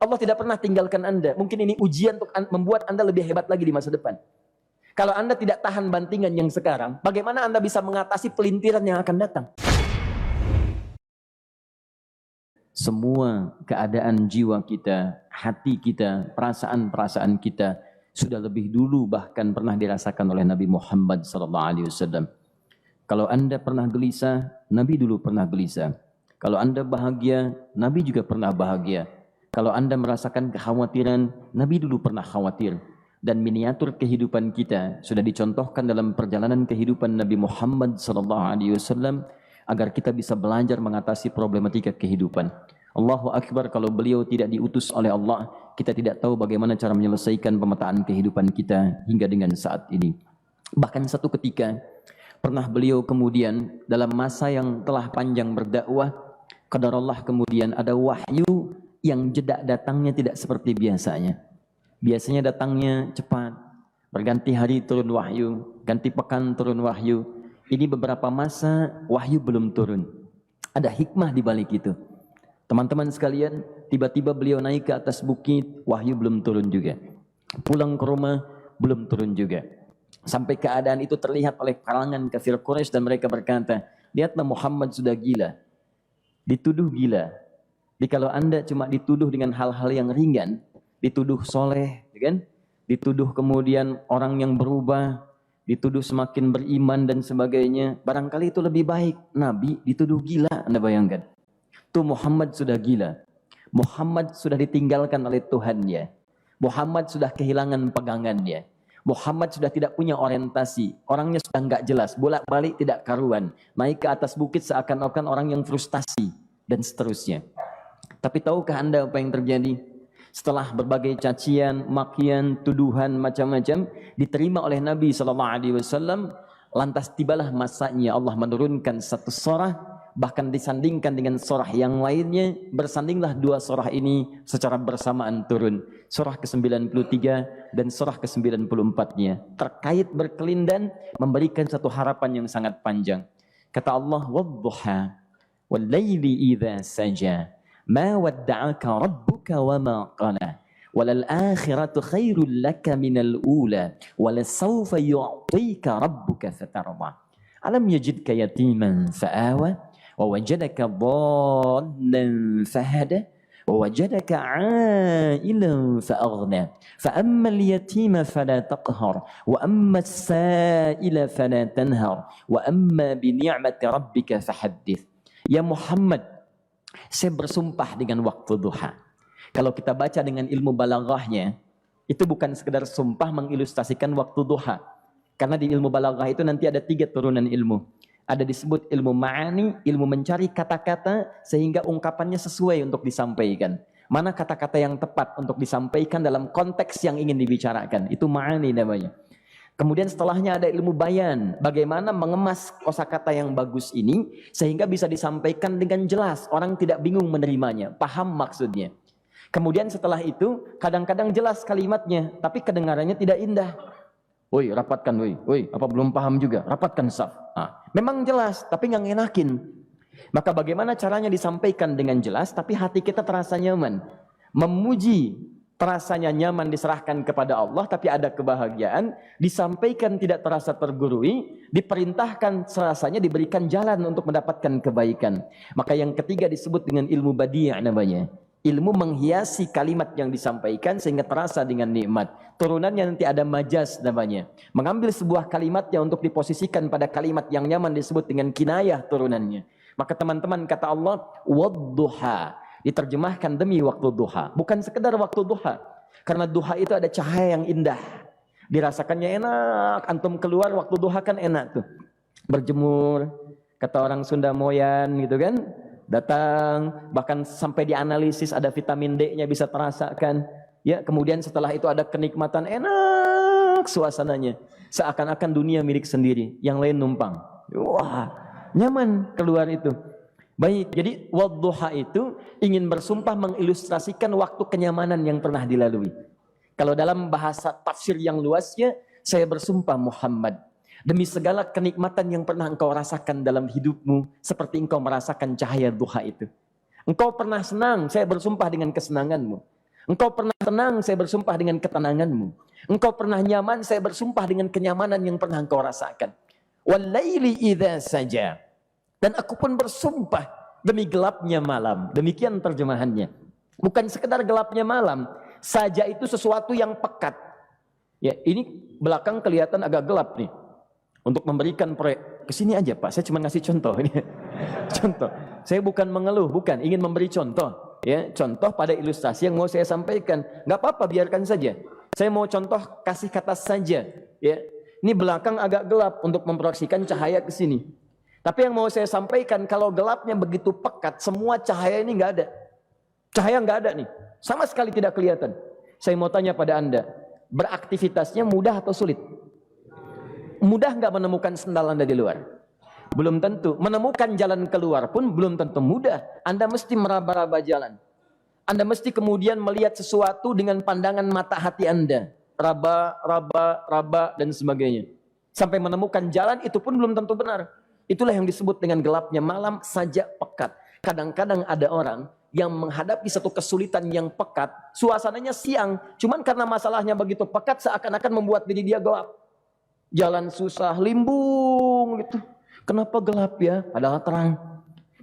Allah tidak pernah tinggalkan Anda. Mungkin ini ujian untuk membuat Anda lebih hebat lagi di masa depan. Kalau Anda tidak tahan bantingan yang sekarang, bagaimana Anda bisa mengatasi pelintiran yang akan datang? Semua keadaan jiwa kita, hati kita, perasaan-perasaan kita sudah lebih dulu bahkan pernah dirasakan oleh Nabi Muhammad SAW. Kalau Anda pernah gelisah, Nabi dulu pernah gelisah. Kalau Anda bahagia, Nabi juga pernah bahagia. Kalau Anda merasakan kekhawatiran, Nabi dulu pernah khawatir. Dan miniatur kehidupan kita sudah dicontohkan dalam perjalanan kehidupan Nabi Muhammad SAW agar kita bisa belajar mengatasi problematika kehidupan. Allahu Akbar, kalau beliau tidak diutus oleh Allah, kita tidak tahu bagaimana cara menyelesaikan pemetaan kehidupan kita hingga dengan saat ini. Bahkan satu ketika, pernah beliau kemudian dalam masa yang telah panjang berdakwah, qadarullah kemudian ada wahyu yang jeda datangnya tidak seperti biasanya. Biasanya datangnya cepat, berganti hari turun wahyu, ganti pekan turun wahyu. Ini beberapa masa wahyu belum turun. Ada hikmah di balik itu. Teman-teman sekalian, tiba-tiba beliau naik ke atas bukit, wahyu belum turun juga. Pulang ke rumah, belum turun juga. Sampai keadaan itu terlihat oleh kalangan kafir Quraisy dan mereka berkata, lihatlah Muhammad sudah gila. Dituduh gila. Jadi kalau Anda cuma dituduh dengan hal-hal yang ringan, dituduh soleh, kan? Dituduh kemudian orang yang berubah, dituduh semakin beriman dan sebagainya, barangkali itu lebih baik. Nabi dituduh gila, Anda bayangkan. Tuh Muhammad sudah gila. Muhammad sudah ditinggalkan oleh Tuhannya. Muhammad sudah kehilangan pegangannya. Muhammad sudah tidak punya orientasi. Orangnya sudah nggak jelas, bolak-balik tidak karuan. Naik ke atas bukit seakan-akan orang yang frustasi dan seterusnya. Tapi tahukah Anda apa yang terjadi? Setelah berbagai cacian, makian, tuduhan macam-macam diterima oleh Nabi SAW, lantas tibalah masanya Allah menurunkan satu surah, bahkan disandingkan dengan surah yang lainnya, bersandinglah dua surah ini secara bersamaan turun. Surah ke-93 dan surah ke-94-nya terkait berkelindan, memberikan satu harapan yang sangat panjang. Kata Allah, "Wadduha wal-laili idza saja." Ma wadda'aka rabbuka wa ma qala walal akhiratu khairul laka minal ula walasawfa yu'tika rabbuka fatarda alam yajidka yatiman fa'awa wa wajadaka dhallan fahada wa wajadaka 'ailan fa'aghna fa ammal yatima fala taqhar wa ammas sa'ila fala tanhar wa amma bi ni'mati rabbika fahaddits. Ya Muhammad, saya bersumpah dengan waktu duha. Kalau kita baca dengan ilmu balaghahnya, itu bukan sekedar sumpah mengilustrasikan waktu duha. Karena di ilmu balaghah itu nanti ada 3 turunan ilmu. Ada disebut ilmu ma'ani, ilmu mencari kata-kata sehingga ungkapannya sesuai untuk disampaikan. Mana kata-kata yang tepat untuk disampaikan dalam konteks yang ingin dibicarakan. Itu ma'ani namanya. Kemudian setelahnya ada ilmu bayan, bagaimana mengemas kosakata yang bagus ini sehingga bisa disampaikan dengan jelas, orang tidak bingung menerimanya, paham maksudnya. Kemudian setelah itu kadang-kadang jelas kalimatnya, tapi kedengarannya tidak indah. Woi, rapatkan, woi, apa belum paham juga? Rapatkan saf. Memang jelas, tapi nggak ngenakin. Maka bagaimana caranya disampaikan dengan jelas, tapi hati kita terasa nyaman, memuji. Terasanya nyaman diserahkan kepada Allah, tapi ada kebahagiaan, disampaikan tidak terasa tergurui, diperintahkan serasanya diberikan jalan untuk mendapatkan kebaikan. Maka yang ketiga disebut dengan ilmu badi' namanya. Ilmu menghiasi kalimat yang disampaikan sehingga terasa dengan nikmat. Turunannya nanti ada majaz namanya. Mengambil sebuah kalimatnya untuk diposisikan pada kalimat yang nyaman disebut dengan kinayah turunannya. Maka teman-teman kata Allah, wadduha. Diterjemahkan demi waktu duha, bukan sekedar waktu duha. Karena duha itu ada cahaya yang indah, dirasakannya enak. Antum keluar waktu duha kan enak tuh, berjemur, kata orang Sunda moyan gitu kan, datang, bahkan sampai dianalisis ada vitamin D-nya bisa terasakan. Ya, kemudian setelah itu ada kenikmatan, enak suasananya, seakan-akan dunia milik sendiri, yang lain numpang. Wah, nyaman keluar itu. Baik, jadi wadduha itu ingin bersumpah mengilustrasikan waktu kenyamanan yang pernah dilalui. Kalau dalam bahasa tafsir yang luasnya, saya bersumpah Muhammad, demi segala kenikmatan yang pernah engkau rasakan dalam hidupmu, seperti engkau merasakan cahaya duha itu. Engkau pernah senang, saya bersumpah dengan kesenanganmu. Engkau pernah tenang, saya bersumpah dengan ketenanganmu. Engkau pernah nyaman, saya bersumpah dengan kenyamanan yang pernah engkau rasakan. Walaili idza saja. Dan aku pun bersumpah demi gelapnya malam. Demikian terjemahannya. Bukan sekedar gelapnya malam, saja itu sesuatu yang pekat. Ya, ini belakang kelihatan agak gelap nih. Untuk memberikan proyek, kesini aja Pak, saya cuma ngasih contoh. Contoh, saya bukan mengeluh, bukan, ingin memberi contoh. Ya, contoh pada ilustrasi yang mau saya sampaikan. Nggak apa-apa, biarkan saja. Saya mau contoh kasih kata saja. Ya, ini belakang agak gelap untuk memproyeksikan cahaya ke sini. Tapi yang mau saya sampaikan, kalau gelapnya begitu pekat, semua cahaya ini nggak ada. Cahaya nggak ada nih, sama sekali tidak kelihatan. Saya mau tanya pada Anda, beraktivitasnya mudah atau sulit? Mudah nggak menemukan sendal Anda di luar? Belum tentu. Menemukan jalan keluar pun belum tentu mudah. Anda mesti meraba-raba jalan. Anda mesti kemudian melihat sesuatu dengan pandangan mata hati Anda. Raba, dan sebagainya. Sampai menemukan jalan itu pun belum tentu benar. Itulah yang disebut dengan gelapnya malam saja pekat. Kadang-kadang ada orang yang menghadapi satu kesulitan yang pekat, suasananya siang, cuman karena masalahnya begitu pekat seakan-akan membuat diri dia gelap. Jalan susah, limbung gitu. Kenapa gelap ya? Padahal terang.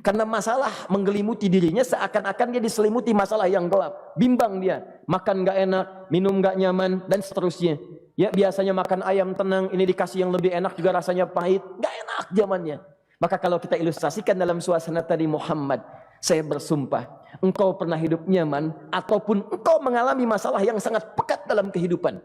Karena masalah menggelimuti dirinya seakan-akan dia diselimuti masalah yang gelap. Bimbang dia. Makan gak enak, minum gak nyaman, dan seterusnya. Ya, biasanya makan ayam tenang, ini dikasih yang lebih enak juga rasanya pahit. Gak enak zamannya. Maka kalau kita ilustrasikan dalam suasana tadi Muhammad, saya bersumpah, engkau pernah hidup nyaman, ataupun engkau mengalami masalah yang sangat pekat dalam kehidupan.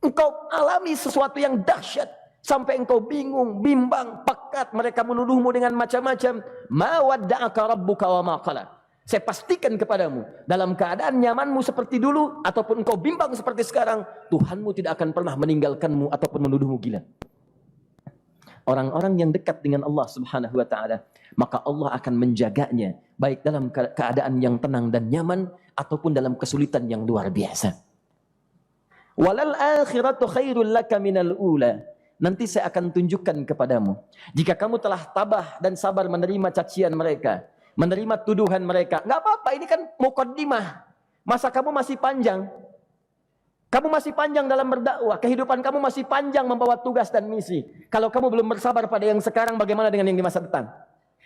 Engkau alami sesuatu yang dahsyat sampai engkau bingung, bimbang, pekat, mereka menuduhmu dengan macam-macam. Ma wadda'aka rabbuka wa ma qala. Saya pastikan kepadamu, dalam keadaan nyamanmu seperti dulu ataupun engkau bimbang seperti sekarang, Tuhanmu tidak akan pernah meninggalkanmu ataupun menuduhmu gila. Orang-orang yang dekat dengan Allah Subhanahu wa taala, maka Allah akan menjaganya baik dalam keadaan yang tenang dan nyaman ataupun dalam kesulitan yang luar biasa. Walal akhiratu khairul laka minal ula. Nanti saya akan tunjukkan kepadamu. Jika kamu telah tabah dan sabar menerima cacian mereka, menerima tuduhan mereka, nggak apa-apa, ini kan muqaddimah. Masa kamu masih panjang. Kamu masih panjang dalam berdakwah, kehidupan kamu masih panjang membawa tugas dan misi. Kalau kamu belum bersabar pada yang sekarang, bagaimana dengan yang di masa depan?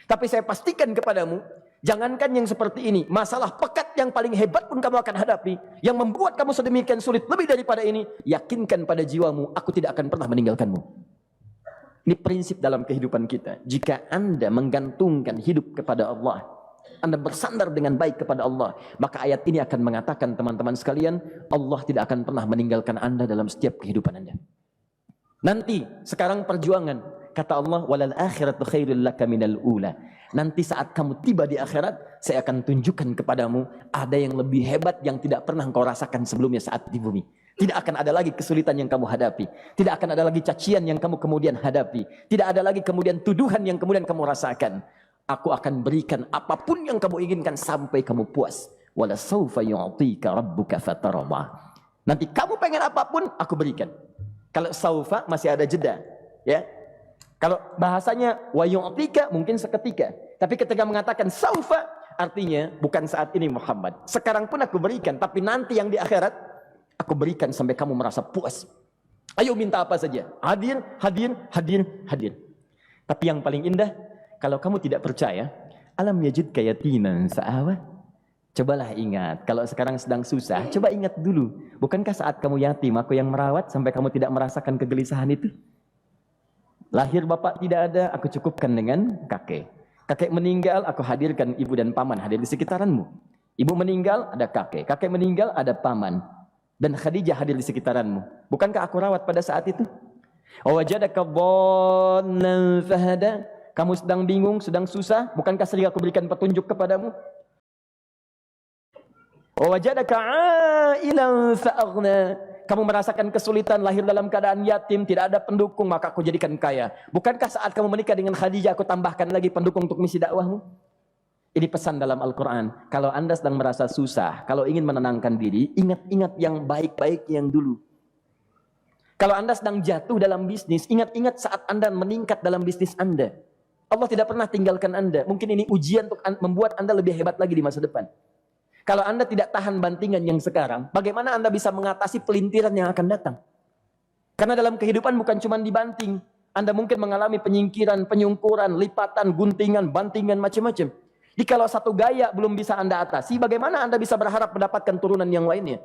Tapi saya pastikan kepadamu, jangankan yang seperti ini, masalah pekat yang paling hebat pun kamu akan hadapi, yang membuat kamu sedemikian sulit lebih daripada ini, yakinkan pada jiwamu, aku tidak akan pernah meninggalkanmu. Ini prinsip dalam kehidupan kita. Jika Anda menggantungkan hidup kepada Allah, Anda bersandar dengan baik kepada Allah, maka ayat ini akan mengatakan, teman-teman sekalian, Allah tidak akan pernah meninggalkan Anda dalam setiap kehidupan Anda. Nanti, sekarang perjuangan. Kata Allah, walal akhiratu khairul laka minal ula. Nanti saat kamu tiba di akhirat, saya akan tunjukkan kepadamu ada yang lebih hebat yang tidak pernah engkau rasakan sebelumnya saat di bumi. Tidak akan ada lagi kesulitan yang kamu hadapi. Tidak akan ada lagi cacian yang kamu kemudian hadapi. Tidak ada lagi kemudian tuduhan yang kemudian kamu rasakan. Aku akan berikan apapun yang kamu inginkan sampai kamu puas. Wala sawfa yu'tika rabbuka fatarda. Nanti kamu pengen apapun, aku berikan. Kalau saufa masih ada jeda, ya. Kalau bahasanya wa yu'tika mungkin seketika. Tapi ketika mengatakan saufa, artinya bukan saat ini Muhammad. Sekarang pun aku berikan, tapi nanti yang di akhirat aku berikan sampai kamu merasa puas. Ayo minta apa saja. Hadir, hadir, hadir, hadir. Tapi yang paling indah, kalau kamu tidak percaya, alam yajidka yatiman fa'awa. Cobalah ingat, kalau sekarang sedang susah, coba ingat dulu. Bukankah saat kamu yatim, aku yang merawat sampai kamu tidak merasakan kegelisahan itu? Lahir bapak tidak ada, aku cukupkan dengan kakek. Kakek meninggal, aku hadirkan ibu dan paman hadir di sekitaranmu. Ibu meninggal, ada kakek. Kakek meninggal, ada paman. Dan Khadijah hadir di sekitaranmu. Bukankah aku rawat pada saat itu? Wajadaka dhallan fahada. Kamu sedang bingung, sedang susah. Bukankah sering aku berikan petunjuk kepadamu? Wajadaka ailan fa'aghna. Kamu merasakan kesulitan, lahir dalam keadaan yatim, tidak ada pendukung, maka aku jadikan kaya. Bukankah saat kamu menikah dengan Khadijah, aku tambahkan lagi pendukung untuk misi dakwahmu? Ini pesan dalam Al-Quran. Kalau Anda sedang merasa susah, kalau ingin menenangkan diri, ingat-ingat yang baik-baik yang dulu. Kalau Anda sedang jatuh dalam bisnis, ingat-ingat saat Anda meningkat dalam bisnis Anda. Allah tidak pernah tinggalkan Anda. Mungkin ini ujian untuk membuat Anda lebih hebat lagi di masa depan. Kalau Anda tidak tahan bantingan yang sekarang, bagaimana Anda bisa mengatasi pelintiran yang akan datang? Karena dalam kehidupan bukan cuma dibanting. Anda mungkin mengalami penyingkiran, penyungkuran, lipatan, guntingan, bantingan, macam-macam. Jadi kalau satu gaya belum bisa Anda atasi, bagaimana Anda bisa berharap mendapatkan turunan yang lainnya?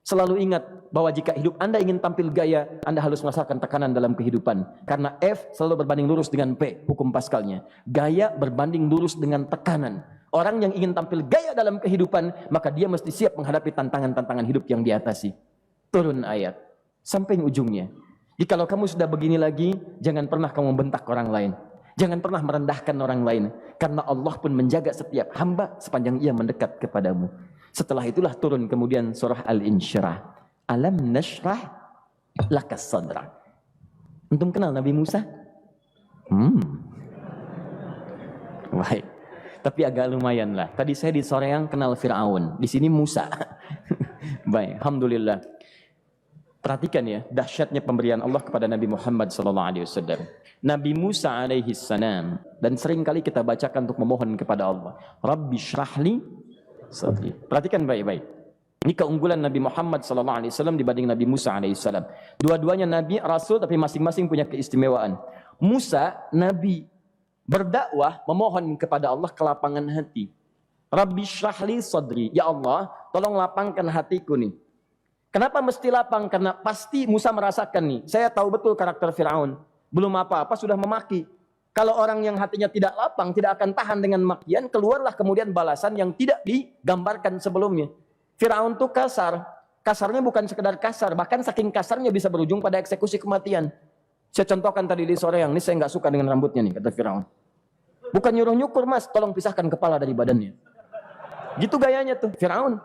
Selalu ingat bahwa jika hidup Anda ingin tampil gaya, Anda harus merasakan tekanan dalam kehidupan. Karena F selalu berbanding lurus dengan P, hukum Pascalnya. Gaya berbanding lurus dengan tekanan. Orang yang ingin tampil gaya dalam kehidupan, maka dia mesti siap menghadapi tantangan-tantangan hidup yang diatasi. Turun ayat, sampai ujungnya. Jadi kalau kamu sudah begini lagi, jangan pernah kamu bentak orang lain. Jangan pernah merendahkan orang lain. Karena Allah pun menjaga setiap hamba sepanjang ia mendekat kepadamu. Setelah itulah turun kemudian surah Al-Insyirah. Alam nashrah lakas sadra. Antum kenal Nabi Musa? Baik. Tapi agak lumayan lah. Tadi saya di Soreang kenal Fir'aun. Di sini Musa. Baik, alhamdulillah. Perhatikan ya, dahsyatnya pemberian Allah kepada Nabi Muhammad SAW. Nabi Musa alaihi salam, dan seringkali kita bacakan untuk memohon kepada Allah. Rabbi syrahli sadri. Perhatikan baik-baik. Ini keunggulan Nabi Muhammad SAW dibanding Nabi Musa alaihissalam. Dua-duanya Nabi, Rasul, tapi masing-masing punya keistimewaan. Musa, Nabi, berdakwah, memohon kepada Allah kelapangan hati. Rabbi syrahli sadri. Ya Allah, tolong lapangkan hatiku nih. Kenapa mesti lapang? Karena pasti Musa merasakan nih. Saya tahu betul karakter Fir'aun. Belum apa-apa sudah memaki. Kalau orang yang hatinya tidak lapang, tidak akan tahan dengan makian, keluarlah kemudian balasan yang tidak digambarkan sebelumnya. Fir'aun itu kasar. Kasarnya bukan sekedar kasar, bahkan saking kasarnya bisa berujung pada eksekusi kematian. Saya contohkan tadi di sore yang ini, saya nggak suka dengan rambutnya nih, kata Fir'aun. Bukan nyuruh-nyukur mas, tolong pisahkan kepala dari badannya. Gitu gayanya tuh, Fir'aun.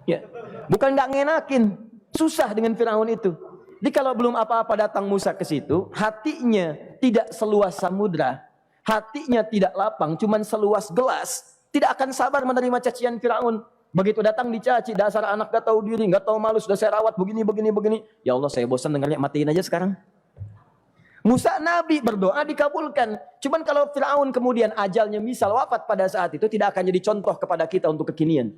Ya, bukan nggak ngenakin, susah dengan Fir'aun itu. Jadi kalau belum apa-apa datang Musa ke situ, hatinya tidak seluas samudra, hatinya tidak lapang, cuman seluas gelas, tidak akan sabar menerima cacian Fir'aun. Begitu datang dicaci, dasar anak gak tahu diri, gak tahu malu, sudah saya rawat begini. Ya Allah, saya bosan dengarnya, matiin aja sekarang. Musa Nabi berdoa dikabulkan. Cuman kalau Fir'aun kemudian ajalnya misal wafat pada saat itu, tidak akan jadi contoh kepada kita untuk kekinian.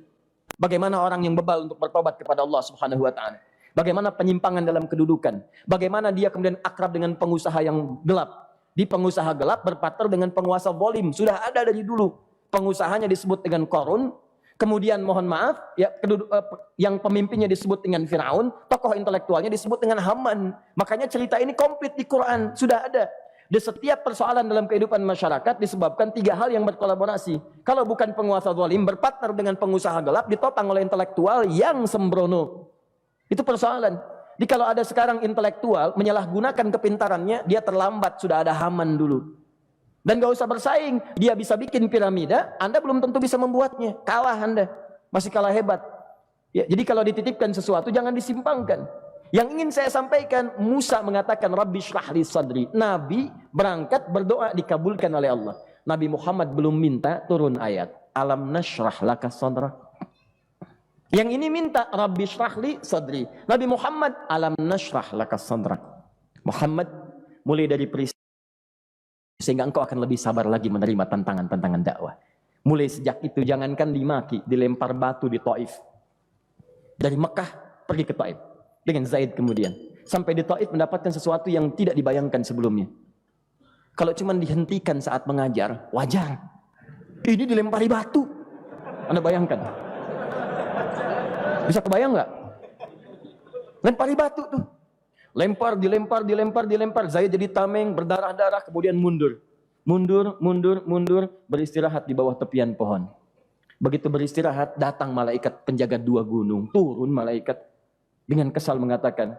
Bagaimana orang yang bebal untuk bertobat kepada Allah Subhanahu wa taala. Bagaimana penyimpangan dalam kedudukan. Bagaimana dia kemudian akrab dengan pengusaha yang gelap. Di pengusaha gelap berpartner dengan penguasa zalim. Sudah ada dari dulu. Pengusahanya disebut dengan Qarun. Kemudian mohon maaf, ya, yang pemimpinnya disebut dengan Fir'aun. Tokoh intelektualnya disebut dengan Haman. Makanya cerita ini komplit di Quran. Sudah ada. Di setiap persoalan dalam kehidupan masyarakat disebabkan tiga hal yang berkolaborasi. Kalau bukan penguasa zalim, berpartner dengan pengusaha gelap, ditopang oleh intelektual yang sembrono. Itu persoalan. Jadi kalau ada sekarang intelektual menyalahgunakan kepintarannya, dia terlambat, sudah ada Haman dulu. Dan gak usah bersaing, dia bisa bikin piramida, Anda belum tentu bisa membuatnya. Kalah Anda, masih kalah hebat. Ya, jadi kalau dititipkan sesuatu jangan disimpangkan. Yang ingin saya sampaikan, Musa mengatakan Rabbi syrahli sadri. Nabi berangkat berdoa dikabulkan oleh Allah. Nabi Muhammad belum minta turun ayat. Alam nashrah laka sadra. Yang ini minta Rabbi syrahli sadri. Nabi Muhammad alam nashrah laka sadra. Muhammad mulai dari peristiwa sehingga engkau akan lebih sabar lagi menerima tantangan-tantangan dakwah. Mulai sejak itu jangankan dimaki, dilempar batu di Taif. Dari Mekah pergi ke Taif dengan Zaid kemudian. Sampai di Taif mendapatkan sesuatu yang tidak dibayangkan sebelumnya. Kalau cuma dihentikan saat mengajar, wajar. Ini dilempari batu. Anda bayangkan? Bisa kebayang nggak? Lempari batu tuh. Dilempar. Zaid jadi tameng, berdarah-darah, kemudian mundur. Mundur, beristirahat di bawah tepian pohon. Begitu beristirahat, datang malaikat penjaga dua gunung. Turun malaikat dengan kesal mengatakan,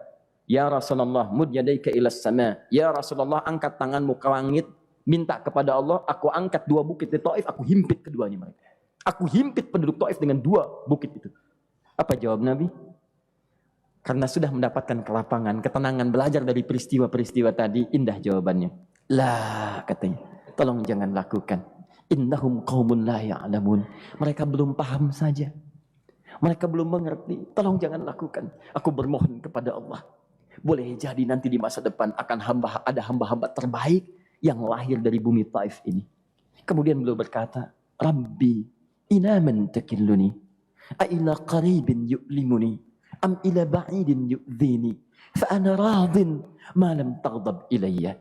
Ya Rasulullah, mud yadaika ilas sama. Ya Rasulullah, angkat tanganmu ke langit, minta kepada Allah, aku angkat dua bukit di Taif, aku himpit keduanya mereka. Aku himpit penduduk Taif dengan dua bukit itu. Apa jawab Nabi? Karena sudah mendapatkan kelapangan, ketenangan, belajar dari peristiwa-peristiwa tadi, indah jawabannya. Lah, katanya, tolong jangan lakukan. Innahum qaumun la ya'lamun. Mereka belum paham saja. Mereka belum mengerti. Tolong jangan lakukan. Aku bermohon kepada Allah. Boleh jadi nanti di masa depan akan ada hamba-hamba terbaik yang lahir dari bumi Taif ini. Kemudian beliau berkata, Rabbi, ina man takilluni. A ila qaribin yu'limuni am ila ba'idin yu'dhini fa ana radin ma lam taghdab ilayya.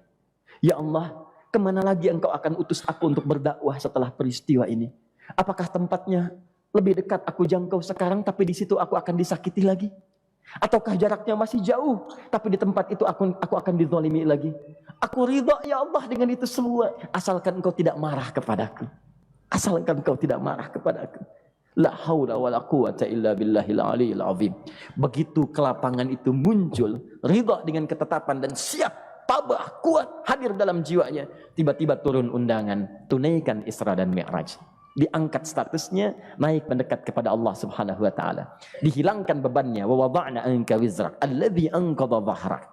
Ya Allah, kemana lagi engkau akan utus aku untuk berdakwah setelah peristiwa ini? Apakah tempatnya lebih dekat aku jangkau sekarang, tapi di situ aku akan disakiti lagi? Ataukah jaraknya masih jauh, tapi di tempat itu aku akan dizalimi lagi? Aku ridha ya Allah dengan itu semua, asalkan engkau tidak marah kepadaku. Asalkan engkau tidak marah kepadaku. La haula wa la quwata illa billahil aliyil azim. Begitu kelapangan itu muncul, ridha dengan ketetapan dan siap, tabah, kuat, hadir dalam jiwanya. Tiba-tiba turun undangan, tunaikan Isra dan Mi'raj. Diangkat statusnya, naik mendekat kepada Allah Subhanahu wa taala. Dihilangkan bebannya, wa wada'na anka wizrak alladzi anqadha dhahrak.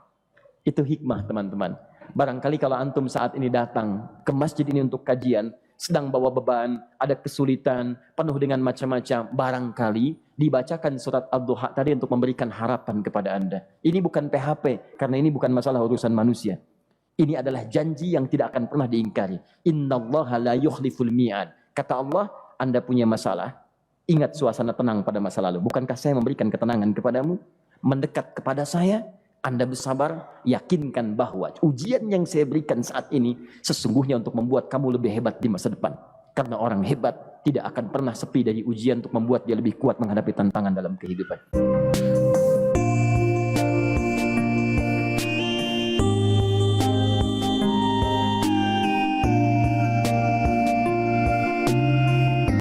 Itu hikmah, teman-teman. Barangkali kalau antum saat ini datang ke masjid ini untuk kajian, sedang bawa beban, ada kesulitan, penuh dengan macam-macam, barangkali dibacakan surat Ad-Duha tadi untuk memberikan harapan kepada Anda. Ini bukan PHP, karena ini bukan masalah urusan manusia. Ini adalah janji yang tidak akan pernah diingkari. Innallaha la yukhliful mi'ad. Kata Allah, Anda punya masalah, ingat suasana tenang pada masa lalu. Bukankah saya memberikan ketenangan kepadamu? Mendekat kepada saya, Anda bersabar, yakinkan bahwa ujian yang saya berikan saat ini sesungguhnya untuk membuat kamu lebih hebat di masa depan. Karena orang hebat tidak akan pernah sepi dari ujian untuk membuat dia lebih kuat menghadapi tantangan dalam kehidupan.